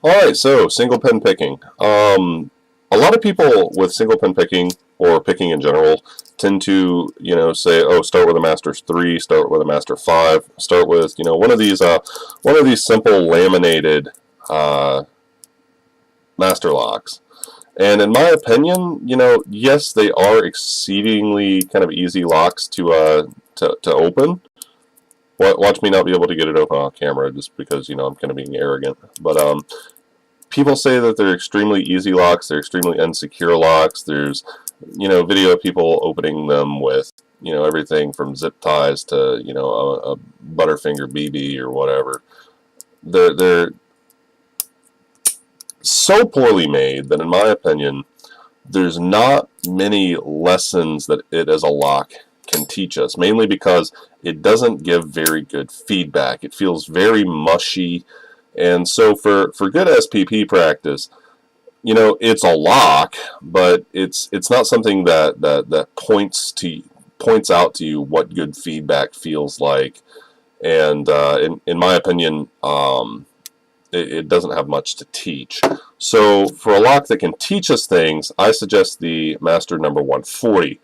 Alright, so single pen picking. A lot of people with single pen picking, or picking in general, tend to, say, oh, start with a Master 3, start with a Master 5, start with, one of these simple laminated uh, Master locks. And in my opinion, yes, they are exceedingly kind of easy locks to open. Watch me not be able to get it open on camera just because, I'm kind of being arrogant. But people say that they're extremely easy locks, they're extremely insecure locks. There's, video of people opening them with, everything from zip ties to, a Butterfinger BB or whatever. They're so poorly made that, in my opinion, there's not many lessons that it as a lock can teach us, mainly because it doesn't give very good feedback. It feels very mushy. And so for good SPP practice, it's a lock, but it's not something that points out to you what good feedback feels like. And in my opinion, it doesn't have much to teach. So for a lock that can teach us things, I suggest the Master number 140.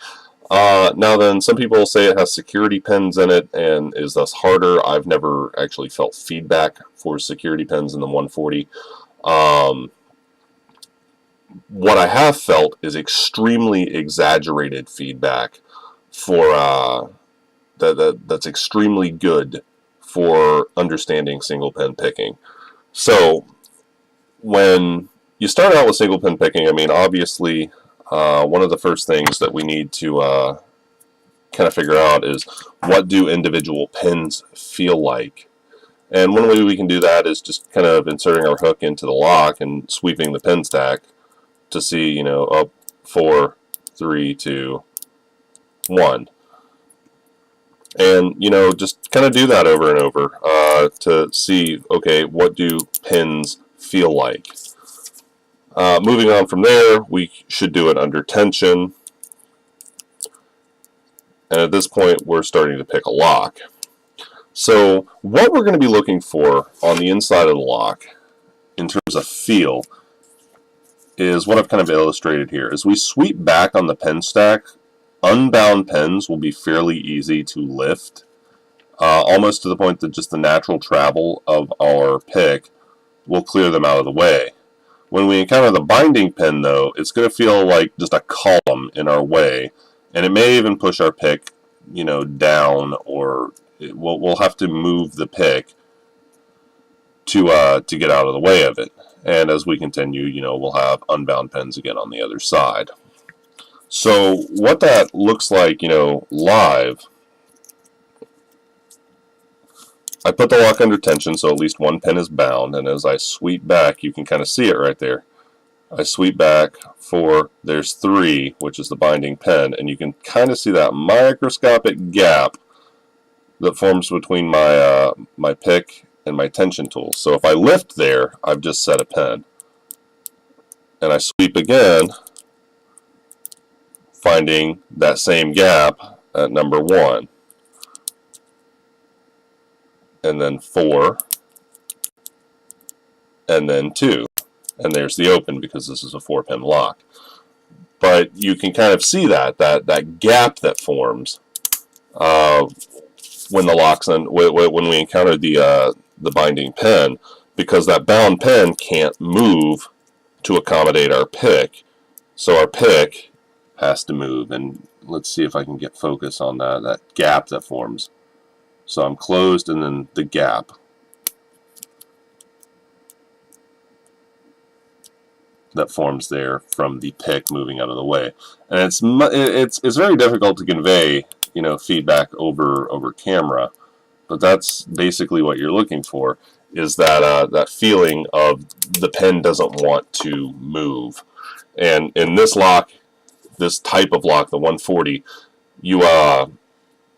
Now then, some people say it has security pins in it and is thus harder. I've never actually felt feedback for security pins in the 140. What I have felt is extremely exaggerated feedback for that's extremely good for understanding single pen picking. So when you start out with single pen picking, I mean, obviously, one of the first things that we need to kind of figure out is, what do individual pins feel like? And one way we can do that is just kind of inserting our hook into the lock and sweeping the pin stack to see, up 4, 3, 2, 1. And, just kind of do that over and over to see, okay, what do pins feel like? Moving on from there, we should do it under tension. And at this point, we're starting to pick a lock. So what we're going to be looking for on the inside of the lock, in terms of feel, is what I've kind of illustrated here. As we sweep back on the pen stack, unbound pens will be fairly easy to lift, almost to the point that just the natural travel of our pick will clear them out of the way. When we encounter the binding pen, though, it's going to feel like just a column in our way, and it may even push our pick, down, or we'll have to move the pick to get out of the way of it. And as we continue, we'll have unbound pens again on the other side. So what that looks like, live, I put the lock under tension so at least one pin is bound, and as I sweep back, you can kind of see it right there. I sweep back 4, there's 3, which is the binding pin, and you can kind of see that microscopic gap that forms between my my pick and my tension tool. So if I lift there, I've just set a pin. And I sweep again, finding that same gap at number 1. And then 4, and then 2. And there's the open, because this is a 4-pin lock. But you can kind of see that gap that forms when the locks when we encounter the binding pin, because that bound pin can't move to accommodate our pick, so our pick has to move. And let's see if I can get focus on that gap that forms. So I'm closed, and then the gap. That forms there from the pick moving out of the way. And it's very difficult to convey, feedback over camera, but that's basically what you're looking for, is that feeling of the pen doesn't want to move. And in this lock, this type of lock, the 140,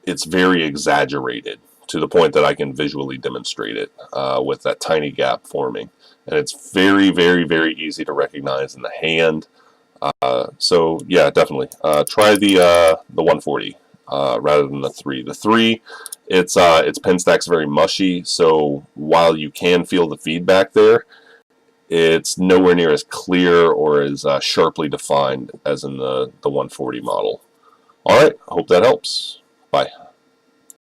it's very exaggerated to the point that I can visually demonstrate it with that tiny gap forming. And it's very, very, very easy to recognize in the hand. So yeah, definitely try the 140 rather than the 3. The 3, its pen stack's very mushy, so while you can feel the feedback there, it's nowhere near as clear or as sharply defined as in the 140 model. All right, I hope that helps. Bye.